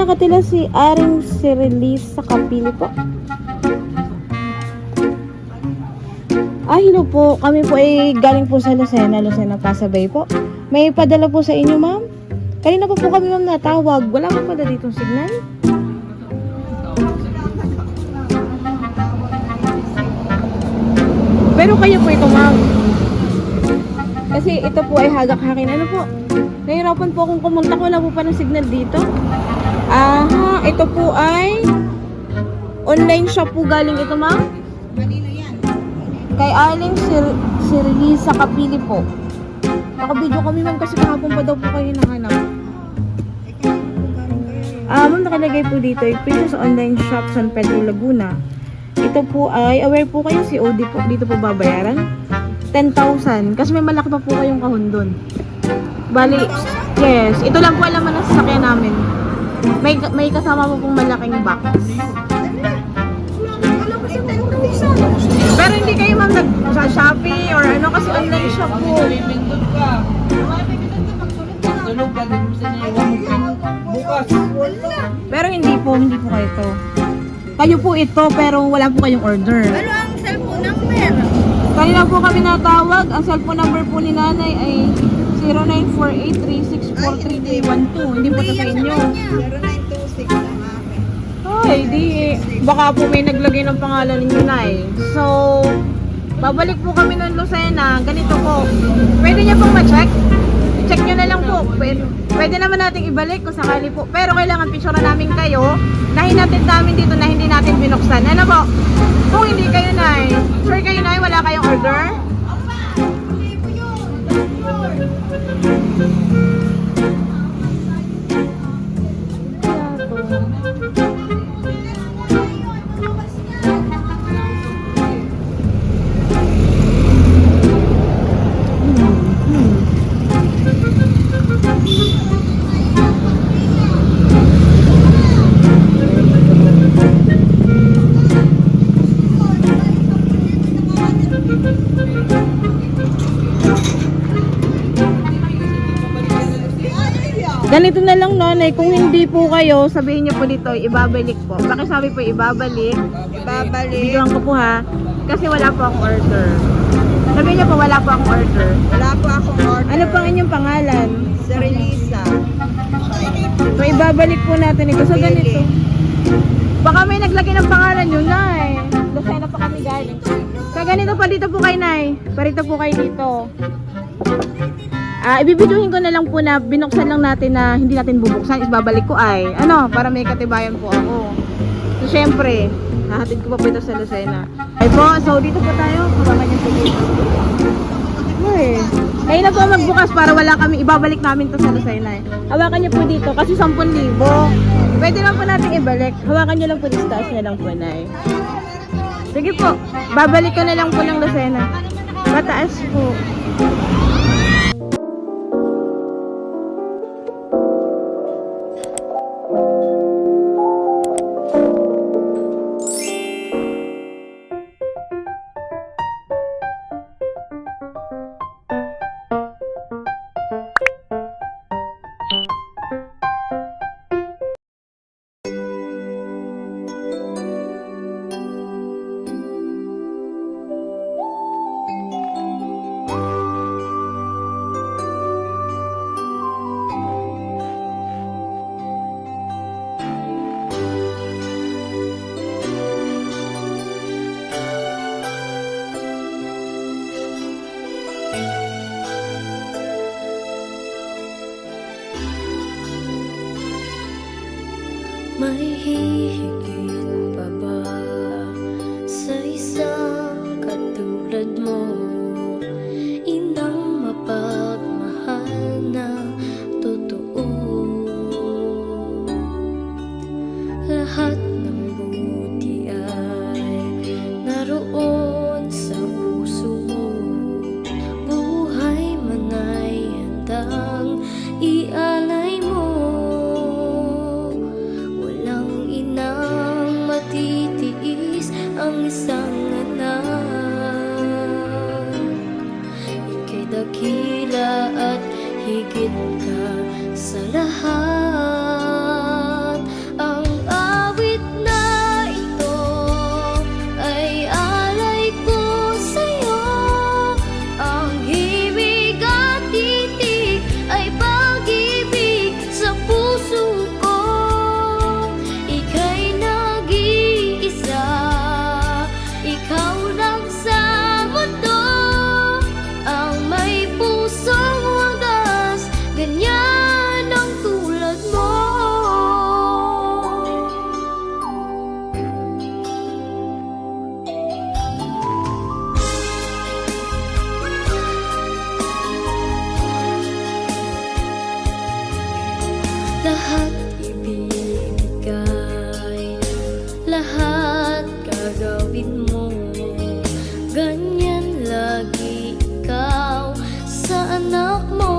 nakatila si Aring Sirilis sa Kapili po. Hello po. Kami po ay galing po sa Lucena Pasabay po. May padala po sa inyo, ma'am. Kanina po kami, ma'am, natawag. Wala po pala ditong signal. Pero kayo po ito, ma'am. Kasi ito po ay hagak-hakin. Ano po? Nahirapan po akong kumunta. Wala po pa ng signal dito. Ito po ay online shop po galing ito, ma'am. Kay Aling Sirilis sa Kapili po. Naka-video kami, ma'am, kasi kahapon pa daw po kayo nahanap. Ma'am, nakalagay po dito, Princess Online Shop San Pedro, Laguna. Ito po ay, aware po kayo, COD po, dito po babayaran. 10,000, kasi may malaki pa po kayong kahon doon. Bali, yes, ito lang po alam mo na sasakyan namin. May kasama po pong malaking box. Pero hindi kayo, ma'am, nag-Shopee or ano, kasi online shop po. Pero hindi po kayo to. Kayo po ito, pero wala po kayong order. Ano ang cellphone number? Kanina po kami natawag. Ang cellphone number po ni nanay ay 0948364312. Hindi po ito sa inyo. 0926 ang akin. Ay, di. Baka po may naglagay ng pangalan ninyo, nay. So, babalik po kami ng Lucena. Ganito po. Pwede niya pong ma-check? Check nyo na lang po. Pwede naman natin ibalik kung sakali po. Pero kailangan picture namin kayo na hinatid namin dito na hindi natin binuksan. Ano po? Kung hindi kayo, nay. Sure kayo, nay, wala kayong order? Hindi po yun. Ganito na lang, nanay. Kung hindi po kayo, sabihin niyo po dito, ibabalik po. Pakisabi po, ibabalik. Bidyoan ko po, ha. Kasi wala po akong order. Sabihin niyo po, wala po akong order. Wala po akong order. Ano pang inyong pangalan? Serilisa. So, ibabalik po natin ito. So, ganito. Baka may naglagay ng pangalan yun, nay. Lucena pa kami galing. So, ganito pa dito po kay nay. Parito po kayo dito. Ibibiduhin ko na lang po na binuksan lang natin na hindi natin bubuksan. Ibabalik ko ay, ano, para may katibayan po ako. So, syempre, hahatid ko pa po ito sa Lucena. Ay po, so dito po tayo. Kabakan niyo po dito. Ay, ayun na po magbukas para wala kami, ibabalik namin to sa Lucena. Hawakan niyo po dito kasi 10,000. Pwede lang po natin ibalik. Hawakan niyo lang po dito, taas niya lang po, nay. Sige po, babalik ko na lang po ng Lucena. Pataas po. May hihigit pa ba sa isang katulad mo? Inang mapagmahal na totoo. Lahat ng buti ay naroon sa puso mo. Buhay man ay handang ialay mo. Ang isang anak, ika'y dakila at higit ka sa lahat. ganyan lagi ikaw sa anak mo.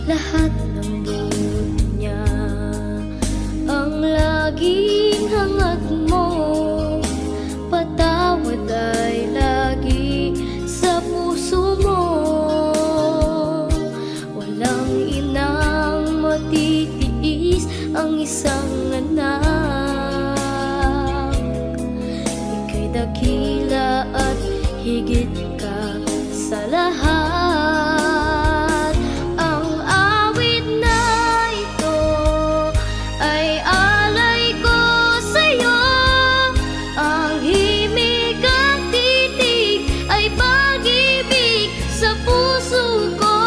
Lahat ng buti niya ang laging hangat mo. Patawad ay lagi sa puso mo. Walang inang matitiis ang isang anak. Ika'y dakila at higit ka sa lahat. Ang awit na ito ay alay ko sa'yo. Ang himig at titig ay pag-ibig sa puso ko.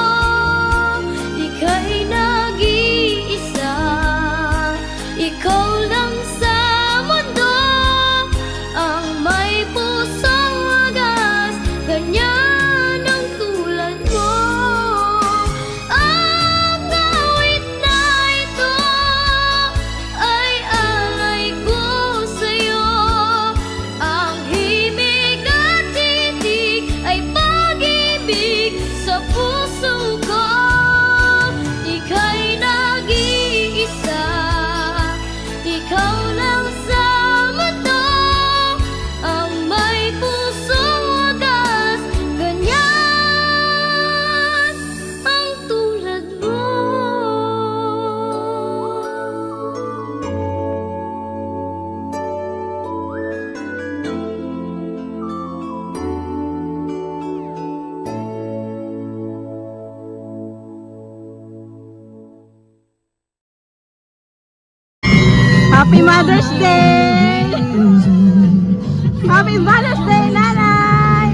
Ika'y nag-iisa, ikaw lang sa mundo ang may pusong wagas, ganyan ang tulad mo. Ang awit na ito ay alay ko sa'yo. Ang himig at titig ay pag-ibig sa puso ko. Ika'y nag-iisa, ikaw lang sa mundo ang may pusong wagas, ganyan ang tulad mo. Happy Mother's Day! Happy Mother's Day, Nanay!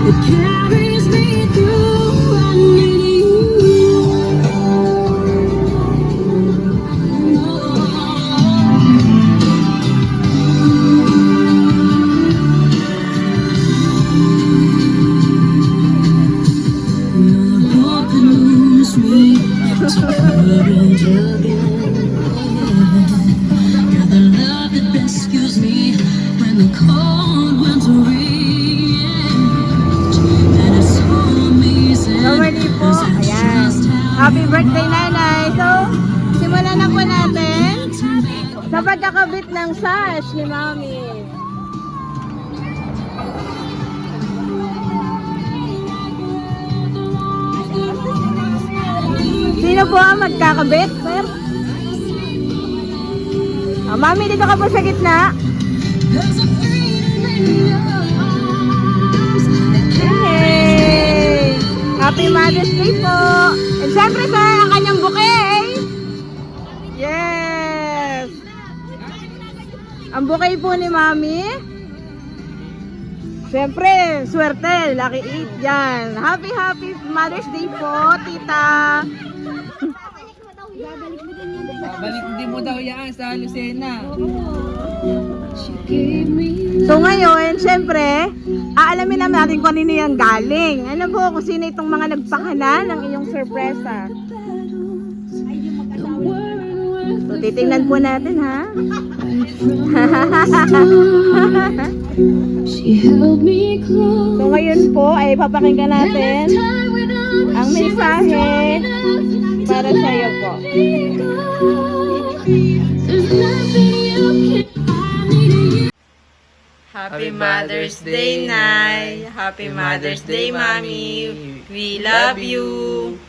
It carries me through. I need You're the hope that moves me to courage again. You're the love that rescues me when the cold winter rains. And it's so amazing. Normally po, as I ayan. just have Happy birthday, Nanay! So, simulan na po natin sa pagkakabit ng sash ni Mami. Sino po ang magkakabit, sir? Mami, dito ka po sa gitna. There's a freedom in your arms that Yay! Happy Mother's Day po! And syempre, sir, ang kanyang bouquet. Yes! Ang bouquet po ni Mami. Syempre, swerte, lucky 8 yan. Happy Mother's Day po, tita. Balik din mo daw yan sa Lucena. So ngayon, syempre, aalamin naman natin kung kanino yung galing. Ano po, kung sino itong mga nagpakala ng iyong sorpresa. So titingnan po natin, ha? She held me close. So ngayon po ay papakinggan natin ang mensahe para sa iyo po. Happy Mother's Day, Nay. Happy Mother's Day, Mommy. We love you.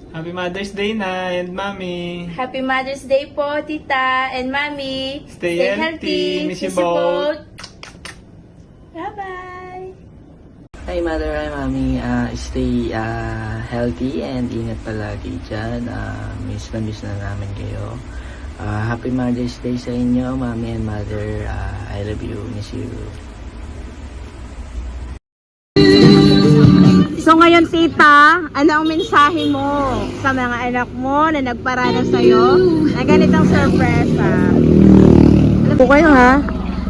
Happy Mother's Day, Nay and Mommy. Happy Mother's Day po, Tita and Mommy. Stay healthy. Miss you both. Bye-bye. Hi Mother, hi Mommy. Stay healthy and ingat palagi dyan. Miss na namin kayo. Happy Mother's Day sa inyo, Mommy and Mother. I love you. Miss you. So ngayon tita, ano ang mensahe mo sa mga anak mo na nagparanas sa'yo na ganitong sorpresa? Alam po kayo ha?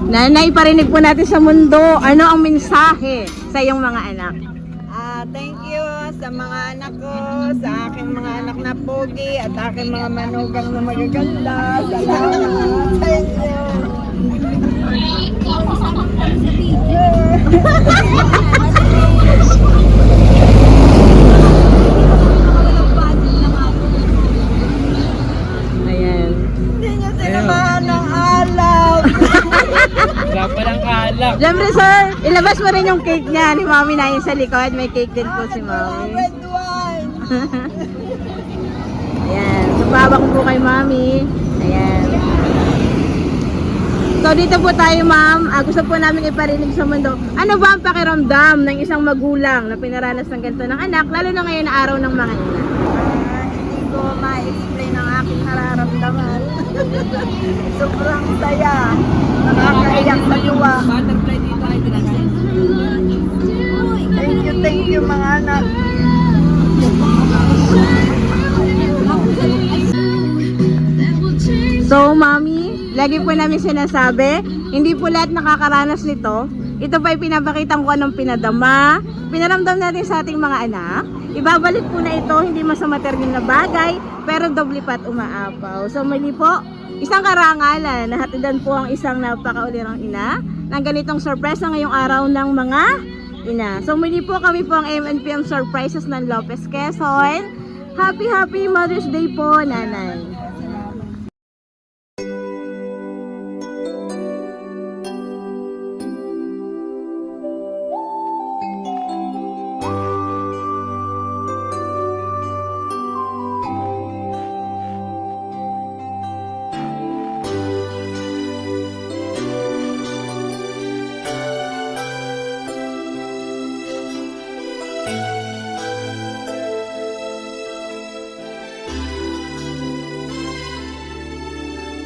Nanay, parinig po natin sa mundo, ano ang mensahe sa iyong mga anak? Thank you sa mga anak ko, sa aking mga anak na pogi at aking mga manugang na magaganda. Salamat sa inyo. Ayan. Hindi nyo sinamahan ng alak. Wala pa lang kaalak. Siyempre sir, ilabas mo rin yung cake niya ni Mami na yun sa likod. May cake din po si Mami. Red wine. Ayan. So, bawa ko po kay Mami. Ayan. So, dito po tayo, ma'am. Gusto po namin iparinig sa mundo. Ano ba ang pakiramdam ng isang magulang na pinaranas ng ganito ng anak, lalo na ngayon na araw ng mga ina? Hindi ko ma-explain ang aking nararamdaman. Sobrang saya. Nakakaiyak sa tuwa. Thank you mga anak. So, Mami, lagi po namin sinasabi, hindi po lahat nakakaranas nito. Ito pa ay pinapakita ko anong pinadama, pinaramdam natin sa ating mga anak. Ibabalik po na ito, hindi mas sa material na bagay, pero doble pat umaapaw. So, muli po, isang karangalan, nahatidan po ang isang napakaulirang ina ng ganitong sorpresa ngayong araw ng mga ina. So, muli po kami po ang MNPM Surprises ng Lopez, Quezon. Happy Mother's Day po, Nanay.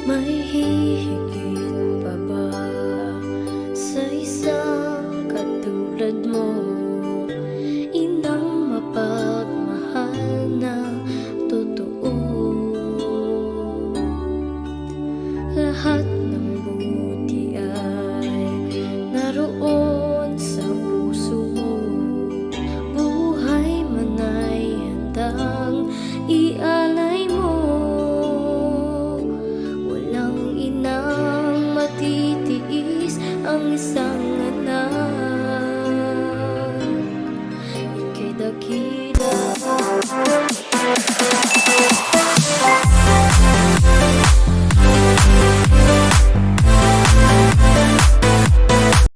May hihigit pa ba sa isang katulad mo? Inang mapagmahal na totoo. Lahat